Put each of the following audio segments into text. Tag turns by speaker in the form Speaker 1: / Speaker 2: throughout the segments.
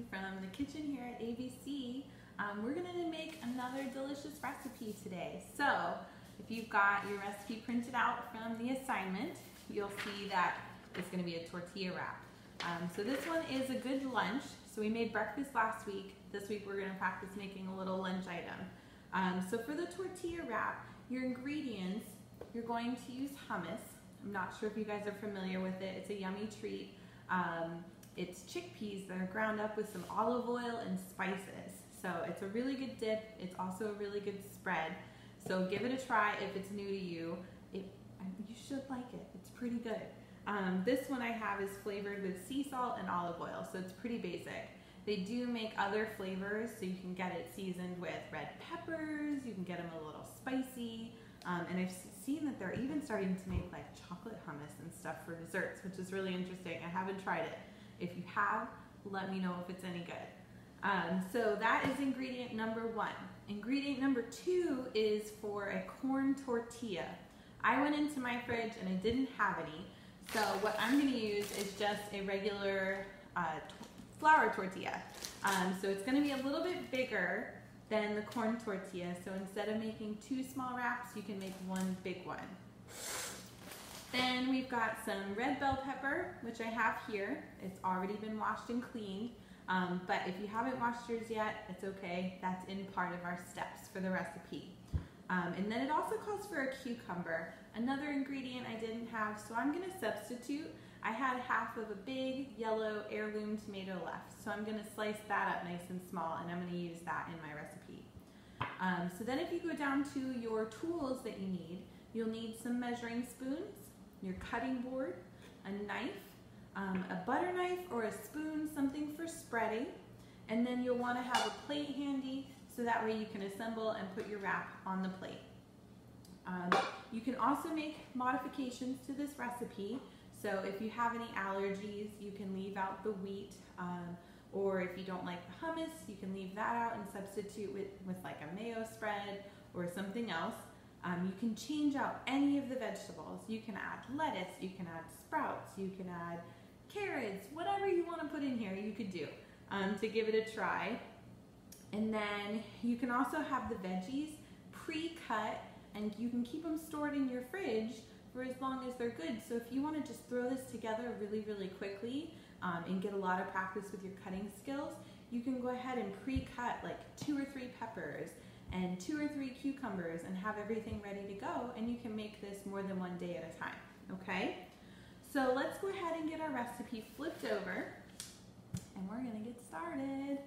Speaker 1: from the kitchen here at ABC. We're going to make another delicious recipe today. So if you've got your recipe printed out from the assignment, you'll see that it's going to be a tortilla wrap. So this one is a good lunch. So we made breakfast last week. This week we're going to practice making a little lunch item. So for the tortilla wrap, your ingredients, you're going to use hummus. I'm not sure if you guys are familiar with it. It's a yummy treat. It's chickpeas that are ground up with some olive oil and spices. So it's a really good dip. It's also a really good spread. So give it a try if it's new to you. You should like it. It's pretty good. This one I have is flavored with sea salt and olive oil, so it's pretty basic. They do make other flavors, so you can get it seasoned with red peppers. You can get them a little spicy. And I've seen that they're even starting to make like chocolate hummus and stuff for desserts, which is really interesting. I haven't tried it. If you have, let me know if it's any good. So that is ingredient number one. Ingredient number two is for a corn tortilla. I went into my fridge and I didn't have any. So what I'm going to use is just a regular flour tortilla. So it's going to be a little bit bigger than the corn tortilla. So instead of making two small wraps, you can make one big one. Then we've got some red bell pepper, which I have here. It's already been washed and cleaned. But if you haven't washed yours yet, it's okay. That's in part of our steps for the recipe. And then it also calls for a cucumber, another ingredient I didn't have, so I'm going to substitute. I had half of a big yellow heirloom tomato left, so I'm going to slice that up nice and small, and I'm going to use that in my recipe. So then if you go down to your tools that you need, you'll need some measuring spoons, your cutting board, a knife, a butter knife or a spoon, something for spreading, and then you'll want to have a plate handy so that way you can assemble and put your wrap on the plate. You can also make modifications to this recipe. So if you have any allergies, you can leave out the wheat, or if you don't like the hummus, you can leave that out and substitute with like a mayo spread or something else. You can change out any of the vegetables. You can add lettuce, you can add sprouts, you can add carrots, whatever you want to put in here, you could do to give it a try. And then you can also have the veggies pre-cut, and you can keep them stored in your fridge for as long as they're good. So if you want to just throw this together really quickly and get a lot of practice with your cutting skills, you can go ahead and pre-cut like 2 or 3 peppers and 2 or 3 cucumbers and have everything ready to go, and you can make this more than one day at a time, okay? So let's go ahead and get our recipe flipped over, and we're gonna get started.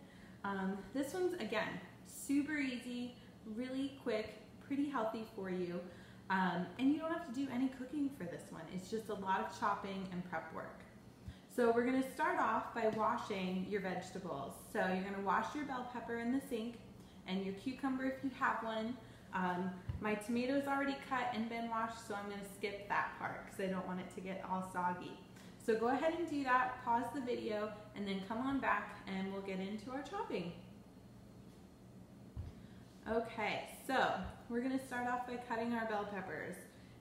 Speaker 1: This one's, again, super easy, really quick, pretty healthy for you. And you don't have to do any cooking for this one. It's just a lot of chopping and prep work. So we're going to start off by washing your vegetables. So you're going to wash your bell pepper in the sink and your cucumber if you have one. My tomatoes already cut and been washed, so I'm going to skip that part because I don't want it to get all soggy. So go ahead and do that, pause the video, and then come on back and we'll get into our chopping. Okay, so we're going to start off by cutting our bell peppers.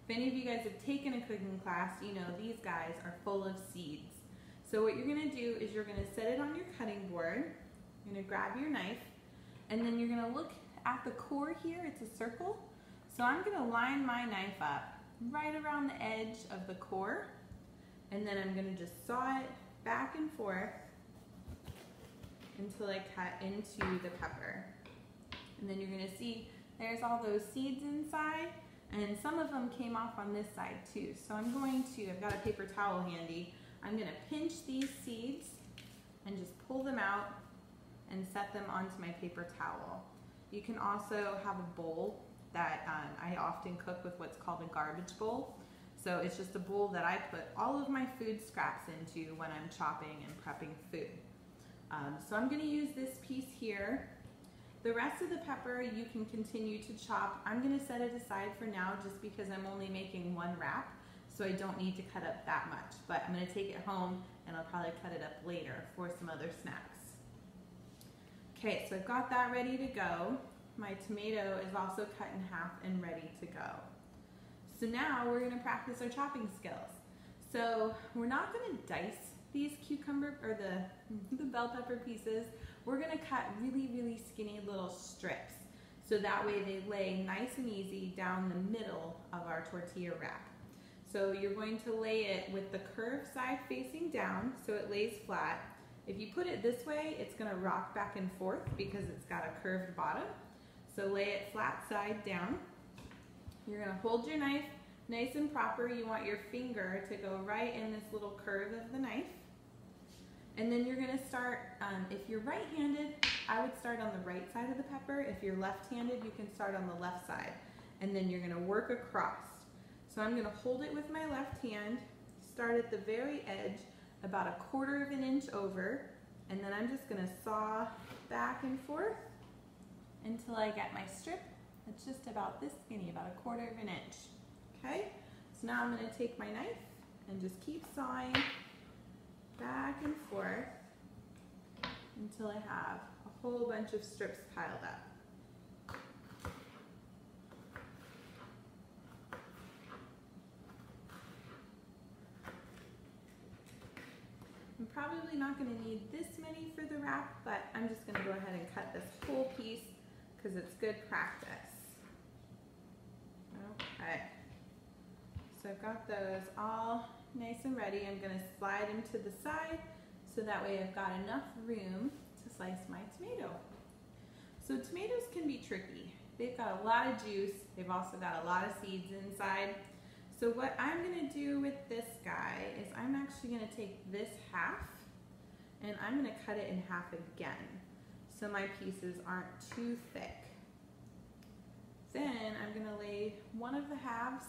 Speaker 1: If any of you guys have taken a cooking class, you know these guys are full of seeds. So what you're going to do is you're going to set it on your cutting board, you're going to grab your knife, and then you're going to look at the core here, it's a circle. So I'm going to line my knife up right around the edge of the core, and then I'm going to just saw it back and forth until I cut into the pepper. And then you're going to see there's all those seeds inside, and some of them came off on this side too. So I'm going to, I've got a paper towel handy, I'm going to pinch these seeds and just pull them out and set them onto my paper towel. You can also have a bowl that I often cook with what's called a garbage bowl. So it's just a bowl that I put all of my food scraps into when I'm chopping and prepping food. So I'm going to use this piece here. The rest of the pepper you can continue to chop. I'm going to set it aside for now just because I'm only making one wrap, so I don't need to cut up that much. But I'm going to take it home and I'll probably cut it up later for some other snacks. Okay, so I've got that ready to go. My tomato is also cut in half and ready to go. So now we're going to practice our chopping skills. So we're not going to dice these cucumber, or the bell pepper pieces, we're gonna cut really, really skinny little strips. So that way they lay nice and easy down the middle of our tortilla wrap. So you're going to lay it with the curved side facing down so it lays flat. If you put it this way, it's gonna rock back and forth because it's got a curved bottom. So lay it flat side down. You're gonna hold your knife nice and proper. You want your finger to go right in this little curve of the knife. And then you're gonna start, if you're right-handed, I would start on the right side of the pepper. If you're left-handed, you can start on the left side. And then you're gonna work across. So I'm gonna hold it with my left hand, start at the very edge, about 1/4 of an inch over, and then I'm just gonna saw back and forth until I get my strip that's just about this skinny, about 1/4 of an inch. Okay, so now I'm gonna take my knife and just keep sawing back and forth until I have a whole bunch of strips piled up. I'm probably not going to need this many for the wrap, but I'm just going to go ahead and cut this whole piece because it's good practice. Okay, so I've got those all nice and ready. I'm going to slide them to the side so that way I've got enough room to slice my tomato. So tomatoes can be tricky. They've got a lot of juice. They've also got a lot of seeds inside. So what I'm gonna do with this guy is I'm actually gonna take this half and I'm gonna cut it in half again so my pieces aren't too thick. Then I'm gonna lay one of the halves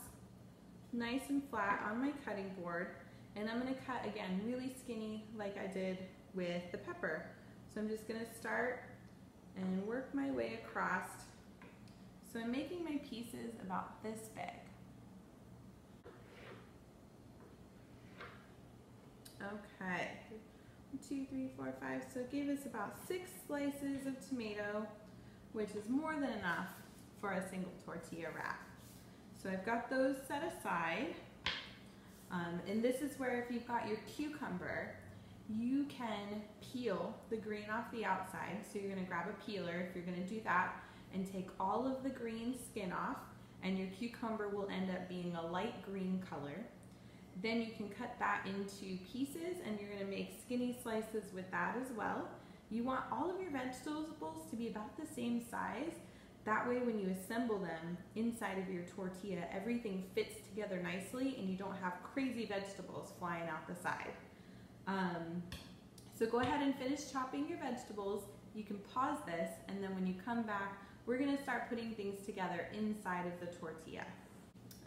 Speaker 1: nice and flat on my cutting board, and I'm gonna cut again really skinny like I did with the pepper. So I'm just gonna start and work my way across. So I'm making my pieces about this big. Okay, 1, 2, 3, 4, 5, so it gave us about 6 slices of tomato, which is more than enough for a single tortilla wrap. So I've got those set aside, and this is where if you've got your cucumber, you can peel the green off the outside. So you're gonna grab a peeler if you're gonna do that and take all of the green skin off, and your cucumber will end up being a light green color. Then you can cut that into pieces and you're gonna make skinny slices with that as well. You want all of your vegetables to be about the same size. That way when you assemble them inside of your tortilla, everything fits together nicely and you don't have crazy vegetables flying out the side. So go ahead and finish chopping your vegetables. You can pause this, and then when you come back, we're gonna start putting things together inside of the tortilla.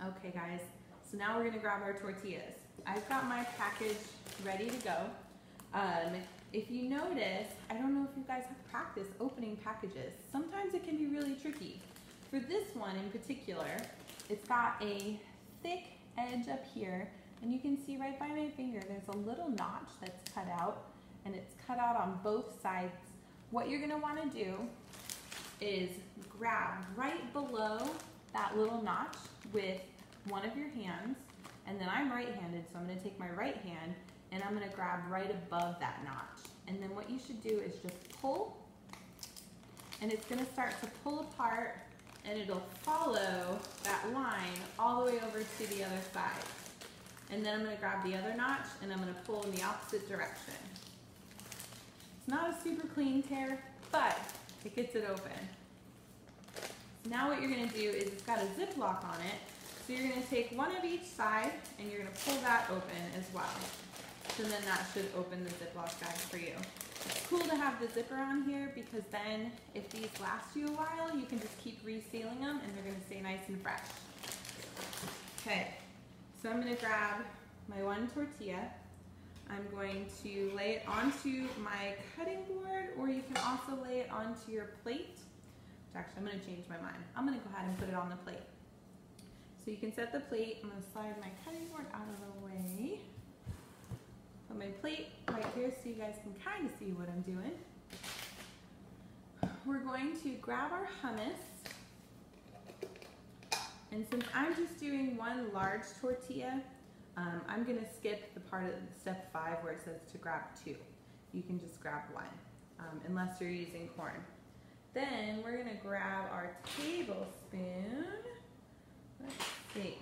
Speaker 1: Okay guys. So now we're gonna grab our tortillas. I've got my package ready to go. If you notice, I don't know if you guys have practice opening packages. Sometimes it can be really tricky. For this one in particular, it's got a thick edge up here, and you can see right by my finger, there's a little notch that's cut out, and it's cut out on both sides. What you're gonna wanna do is grab right below that little notch with one of your hands, and then I'm right-handed, so I'm gonna take my right hand and I'm gonna grab right above that notch. And then what you should do is just pull, and it's gonna start to pull apart, and it'll follow that line all the way over to the other side. And then I'm gonna grab the other notch and I'm gonna pull in the opposite direction. It's not a super clean tear, but it gets it open. So now what you're gonna do is it's got a Ziploc on it. So you're going to take one of each side and you're going to pull that open as well. So then that should open the Ziploc bag for you. It's cool to have the zipper on here because then if these last you a while, you can just keep resealing them and they're going to stay nice and fresh. Okay, so I'm going to grab my one tortilla. I'm going to lay it onto my cutting board, or you can also lay it onto your plate. Actually, I'm going to change my mind. I'm going to go ahead and put it on the plate. So you can set the plate. I'm going to slide my cutting board out of the way. Put my plate right here so you guys can kind of see what I'm doing. We're going to grab our hummus. And since I'm just doing one large tortilla, I'm gonna skip the part of step 5 where it says to grab 2. You can just grab 1, unless you're using corn. Then we're gonna grab our tablespoon. Let's see.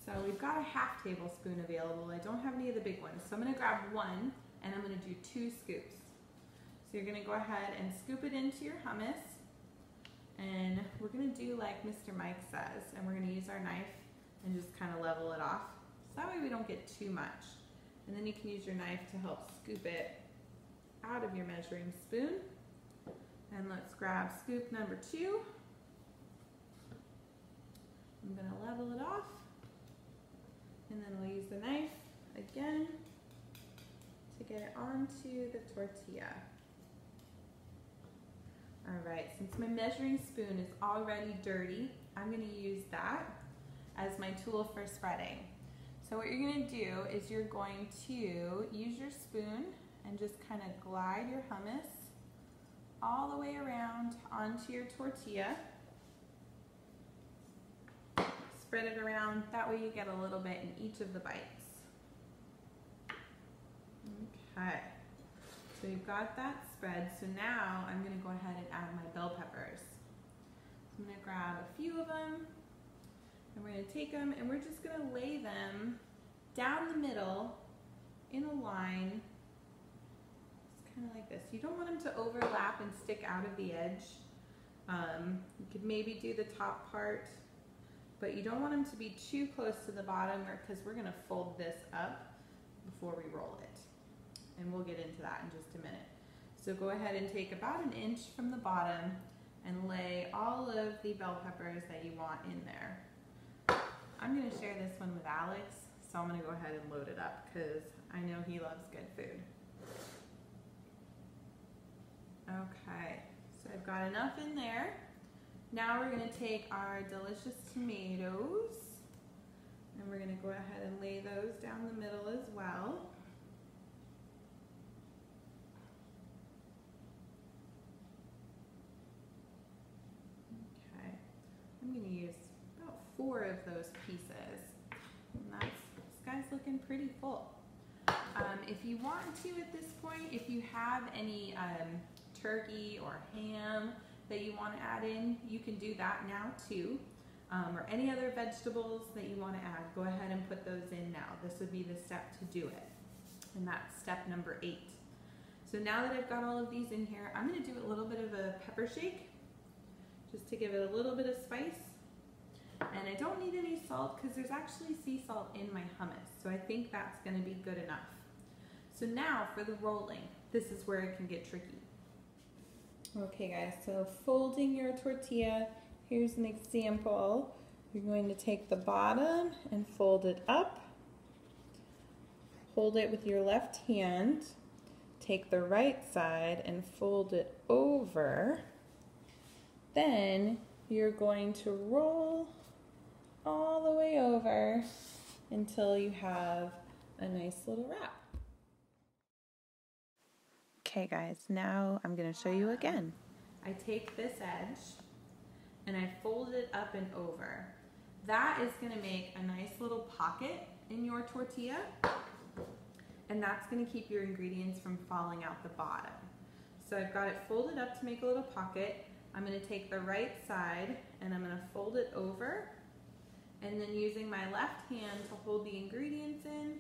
Speaker 1: So we've got a half tablespoon available. I don't have any of the big ones. So I'm gonna grab 1 and I'm gonna do 2 scoops. So you're gonna go ahead and scoop it into your hummus. And we're gonna do like Mr. Mike says, and we're gonna use our knife and just kind of level it off. So that way we don't get too much. And then you can use your knife to help scoop it out of your measuring spoon. And let's grab scoop number 2. I'm gonna level it off. And then we'll use the knife again to get it onto the tortilla. All right, since my measuring spoon is already dirty, I'm gonna use that as my tool for spreading. So what you're gonna do is you're going to use your spoon and just kind of glide your hummus all the way around onto your tortilla. Spread it around, that way you get a little bit in each of the bites. Okay, so you've got that spread. So now I'm gonna go ahead and add my bell peppers. I'm gonna grab a few of them and we're gonna take them and we're just gonna lay them down the middle in a line. It's kind of like this. You don't want them to overlap and stick out of the edge. You could maybe do the top part, but you don't want them to be too close to the bottom because we're gonna fold this up before we roll it. And we'll get into that in just a minute. So go ahead and take about an inch from the bottom and lay all of the bell peppers that you want in there. I'm gonna share this one with Alex, so I'm gonna go ahead and load it up because I know he loves good food. Okay, so I've got enough in there. Now we're gonna take our delicious tomatoes and we're gonna go ahead and lay those down the middle as well. Okay, I'm gonna use about 4 of those pieces. And this guy's looking pretty full. If you want to at this point, if you have any turkey or ham that you want to add in, you can do that now too. Or any other vegetables that you want to add, go ahead and put those in now. This would be the step to do it. And that's step number 8. So now that I've got all of these in here, I'm going to do a little bit of a pepper shake just to give it a little bit of spice. And I don't need any salt because there's actually sea salt in my hummus. So I think that's going to be good enough. So now for the rolling, this is where it can get tricky. Okay guys, so folding your tortilla, here's an example. You're going to take the bottom and fold it up. Hold it with your left hand. Take the right side and fold it over. Then you're going to roll all the way over until you have a nice little wrap. Okay guys, now I'm going to show you again. I take this edge and I fold it up and over. That is going to make a nice little pocket in your tortilla, and that's going to keep your ingredients from falling out the bottom. So I've got it folded up to make a little pocket. I'm going to take the right side and I'm going to fold it over, and then using my left hand to hold the ingredients in,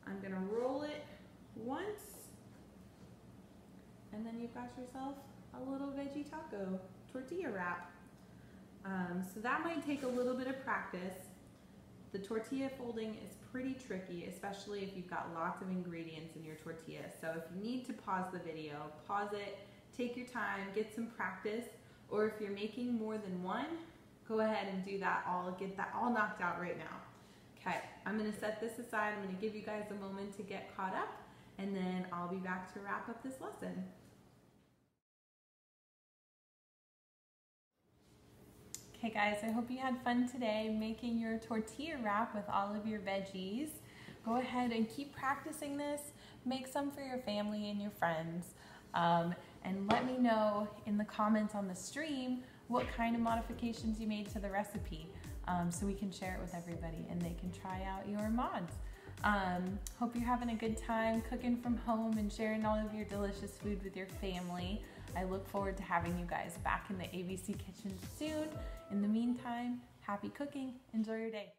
Speaker 1: I'm going to roll it once, and then you've got yourself a little veggie taco tortilla wrap. So that might take a little bit of practice. The tortilla folding is pretty tricky, especially if you've got lots of ingredients in your tortilla. So if you need to pause the video, pause it, take your time, get some practice, or if you're making more than one, go ahead and do that all, get that all knocked out right now. Okay, I'm gonna set this aside. I'm gonna give you guys a moment to get caught up, and then I'll be back to wrap up this lesson. Okay guys, I hope you had fun today making your tortilla wrap with all of your veggies. Go ahead and keep practicing this. Make some for your family and your friends. And let me know in the comments on the stream what kind of modifications you made to the recipe. so we can share it with everybody and they can try out your mods. Hope you're having a good time cooking from home and sharing all of your delicious food with your family. I look forward to having you guys back in the ABC kitchen soon. In the meantime, happy cooking. Enjoy your day.